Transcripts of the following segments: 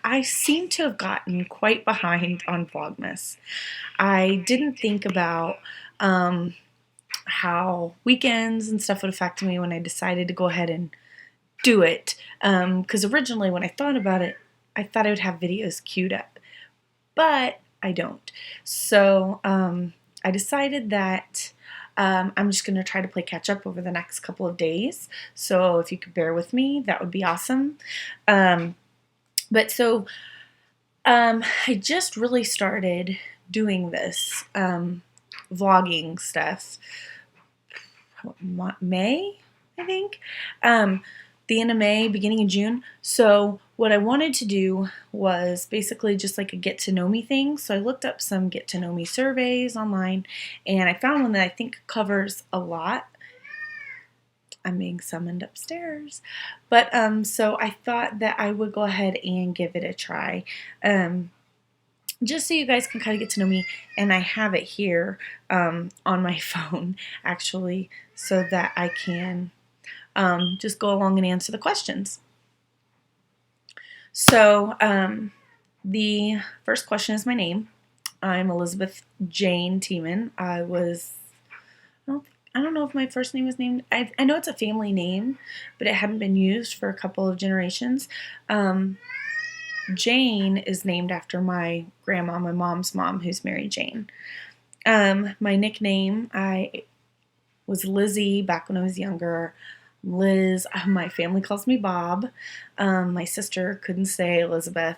I seem to have gotten quite behind on Vlogmas. I didn't think about how weekends and stuff would affect me when I decided to go ahead and do it. Because originally when I thought about it, I thought I would have videos queued up, but I don't. So I decided that I'm just going to try to play catch up over the next couple of days. So if you could bear with me, that would be awesome. I just really started doing this vlogging stuff May, I think. The end of May, beginning of June. So what I wanted to do was basically just like a get to know me thing. So I looked up some get to know me surveys online, and I found one that I think covers a lot. I'm being summoned upstairs. But so I thought that I would go ahead and give it a try. Just so you guys can kind of get to know me, and I have it here on my phone actually, so that I can just go along and answer the questions. So the first question is my name. I'm Elizabeth Jane Tiemann. I don't know if my first name was named. I know it's a family name, but it hadn't been used for a couple of generations. Jane is named after my grandma, my mom's mom, who's Mary Jane. My nickname, I was Lizzie back when I was younger. Liz, my family calls me Bob. My sister couldn't say Elizabeth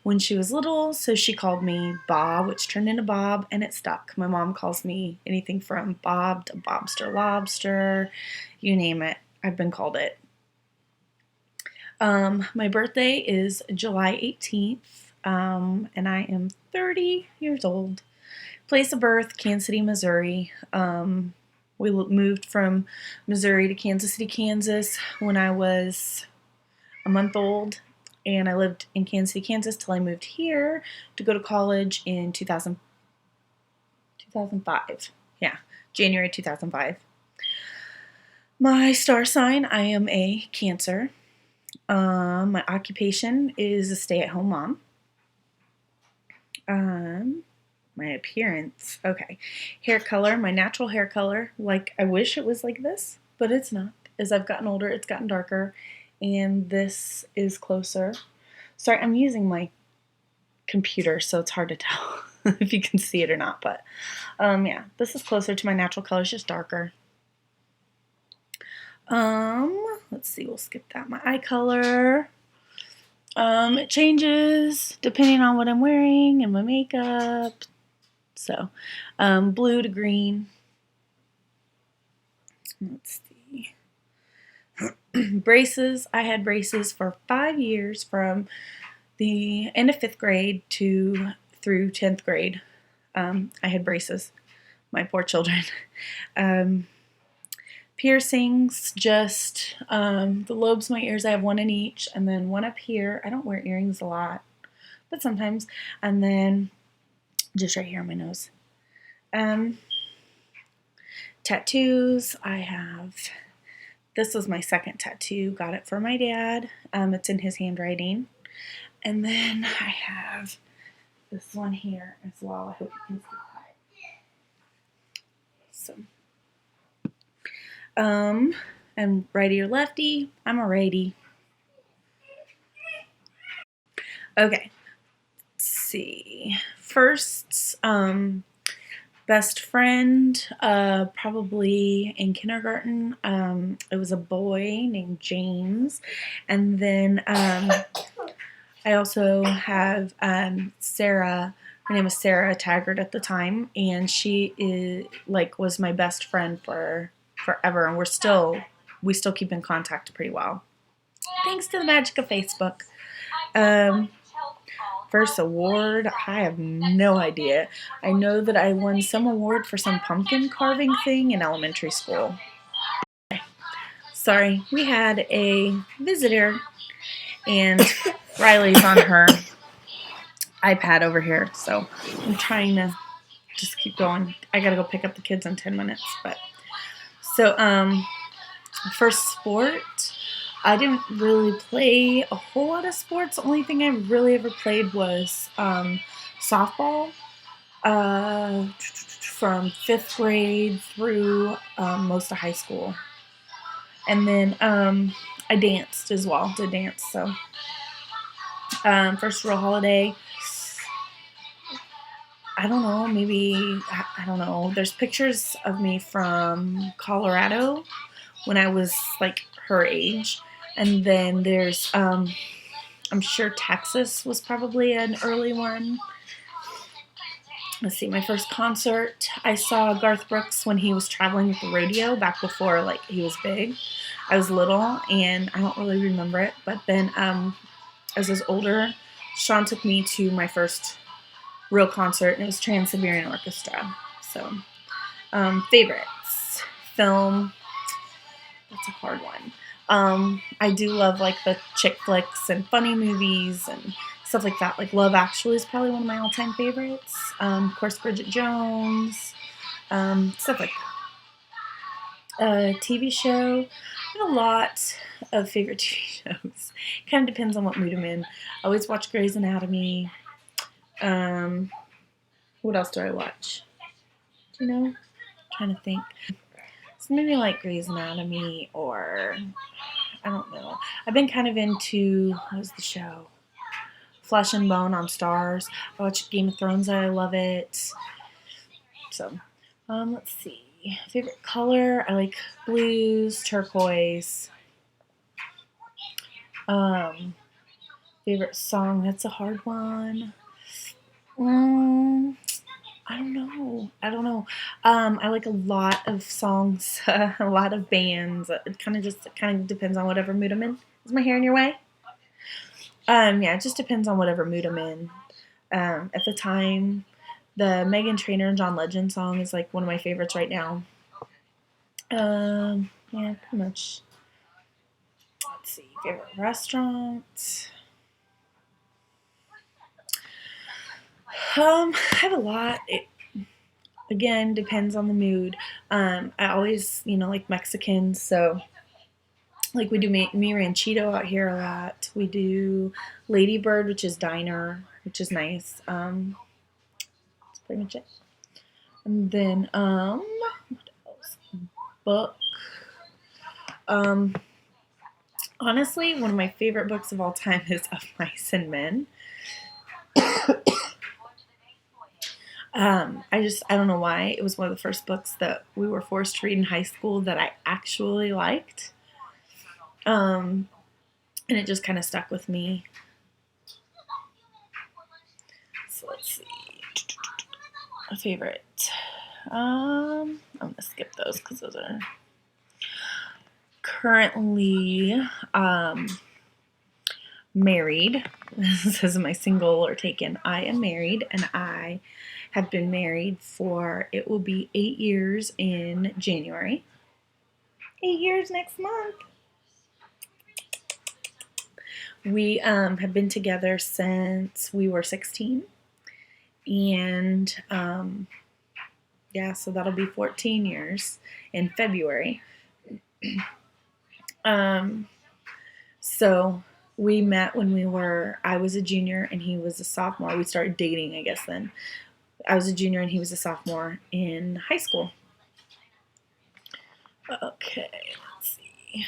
when she was little, so she called me Bob, which turned into Bob, and it stuck. My mom calls me anything from Bob to Bobster Lobster, you name it, I've been called it. My birthday is July 18th, and I am 30 years old. Place of birth, Kansas City, Missouri. We moved from Missouri to Kansas City, Kansas when I was a month old, and I lived in Kansas City, Kansas till I moved here to go to college in 2005. Yeah, January 2005. My star sign, I am a Cancer. My occupation is a stay-at-home mom. My appearance, okay. Hair color, my natural hair color, like I wish it was like this, but it's not. As I've gotten older, it's gotten darker, and this is closer. Sorry, I'm using my computer, so it's hard to tell if you can see it or not, but yeah, this is closer to my natural color, it's just darker. Let's see, we'll skip that. My eye color, it changes depending on what I'm wearing and my makeup. So, blue to green. Let's see. Braces. I had braces for 5 years from the end of 5th grade through 10th grade. I had braces. My poor children. Piercings, just the lobes of my ears. I have one in each, and then one up here. I don't wear earrings a lot, but sometimes. And then just right here on my nose. Tattoos, I have, this was my second tattoo, got it for my dad. It's in his handwriting. And then I have this one here as well. I hope you can see that. So, and righty or lefty, I'm a righty. Okay, let's see. First, best friend, probably in kindergarten. It was a boy named James. And then I also have Sarah. Her name was Sarah Taggart at the time, and she was my best friend for forever, and we still keep in contact pretty well, thanks to the magic of Facebook. First award, I have no idea. I know that I won some award for some pumpkin carving thing in elementary school. Sorry, we had a visitor, and Riley's on her iPad over here, so I'm trying to just keep going. I gotta go pick up the kids in 10 minutes, but so first sport, I didn't really play a whole lot of sports. The only thing I really ever played was softball from 5th grade through most of high school. And then I danced as well, did dance. So first real holiday, I don't know, maybe, I don't know. There's pictures of me from Colorado when I was like her age. And then there's, I'm sure Texas was probably an early one. Let's see, my first concert, I saw Garth Brooks when he was traveling with the radio back before like he was big. I was little and I don't really remember it. But then as I was older, Sean took me to my first real concert, and it was Trans-Siberian Orchestra. So, favorites. Film. That's a hard one. I do love like the chick flicks and funny movies and stuff like that. Like Love Actually is probably one of my all-time favorites. Of course, Bridget Jones. Stuff like that. TV show. I have a lot of favorite TV shows. Kind of depends on what mood I'm in. I always watch Grey's Anatomy. What else do I watch? Do you know? I'm trying to think. So maybe like Grey's Anatomy or I don't know. I've been kind of into, what was the show? Flesh and Bone on Stars. I watch Game of Thrones. I love it. So, let's see. Favorite color? I like blues, turquoise. Favorite song? That's a hard one. I don't know. I like a lot of songs, a lot of bands. It kind of depends on whatever mood I'm in. Is my hair in your way? Yeah, it just depends on whatever mood I'm in. At the time, the Meghan Trainor and John Legend song is like one of my favorites right now. Yeah, pretty much. Let's see, favorite restaurant. I have a lot. It again depends on the mood. I always, like Mexican, so like we do mi ranchito out here a lot. We do Lady Bird, which is diner, which is nice. That's pretty much it. And then what else? Book. Honestly, one of my favorite books of all time is Of Mice and Men. I don't know why. It was one of the first books that we were forced to read in high school that I actually liked. And it just kind of stuck with me. So let's see. A favorite. I'm going to skip those because those are currently married. This is my single or taken. I am married, and I have been married for, it will be 8 years in January. 8 years next month. We have been together since we were 16. And yeah, so that'll be 14 years in February. So we met when I was a junior and he was a sophomore. We started dating, I guess, then. I was a junior and he was a sophomore in high school. Okay, let's see.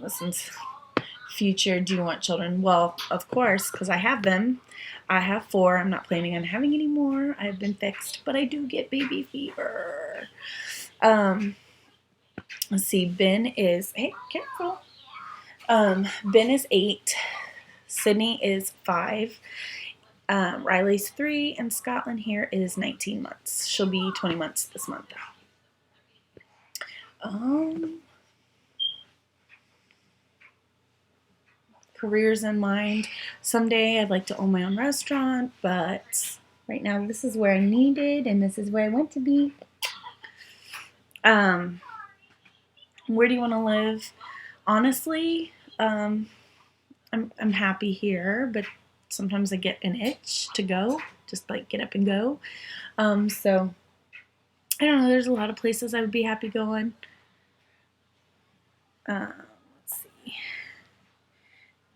Listen, future, do you want children? Well, of course, because I have them. I have 4. I'm not planning on having any more. I've been fixed, but I do get baby fever. Let's see. Ben is, hey, careful. Ben is 8. Sydney is 5. Riley's 3, and Scotland here is 19 months. She'll be 20 months this month. Careers in mind. Someday I'd like to own my own restaurant, but right now this is where I'm needed and this is where I want to be. Where do you want to live? Honestly, I'm happy here, but sometimes I get an itch to go, just like get up and go. So I don't know, there's a lot of places I would be happy going. Let's see.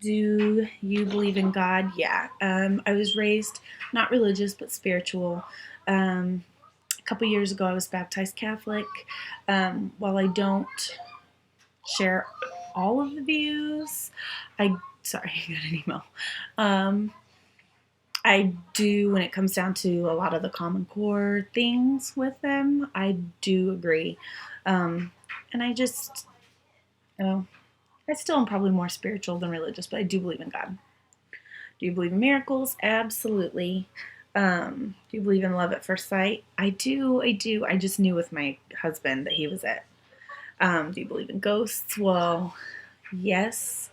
Do you believe in God? Yeah. I was raised not religious but spiritual. A couple years ago, I was baptized Catholic. While I don't share all of the views, sorry, I got an email. I do, when it comes down to a lot of the Common Core things with them, I do agree. And I just, I still am probably more spiritual than religious, but I do believe in God. Do you believe in miracles? Absolutely. Do you believe in love at first sight? I do. I just knew with my husband that he was it. Do you believe in ghosts? Well, yes,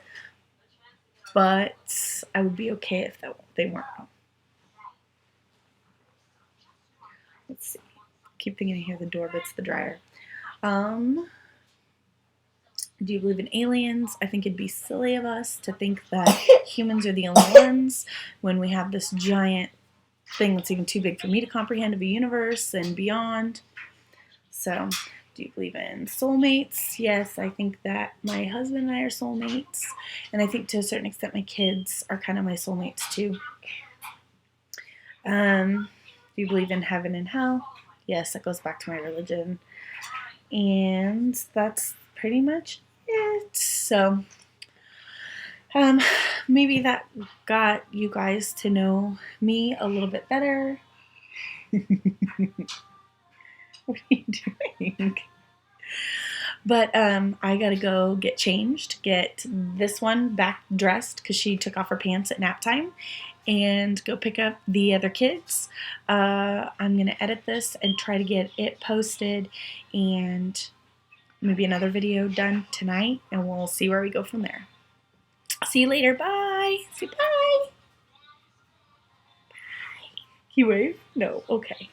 but I would be okay if they weren't. Let's see. Keep thinking I hear the door, but it's the dryer. Do you believe in aliens? I think it'd be silly of us to think that humans are the only ones when we have this giant thing that's even too big for me to comprehend of a universe and beyond. So, do you believe in soulmates? Yes, I think that my husband and I are soulmates. And I think to a certain extent my kids are kind of my soulmates too. Do you believe in heaven and hell? Yes, that goes back to my religion. And that's pretty much it. So, maybe that got you guys to know me a little bit better. What are you doing? But I gotta go get changed, get this one back dressed because she took off her pants at nap time, and go pick up the other kids. I'm gonna edit this and try to get it posted and maybe another video done tonight, and we'll see where we go from there. See you later. Bye. Say bye. Bye. You wave? No. Okay.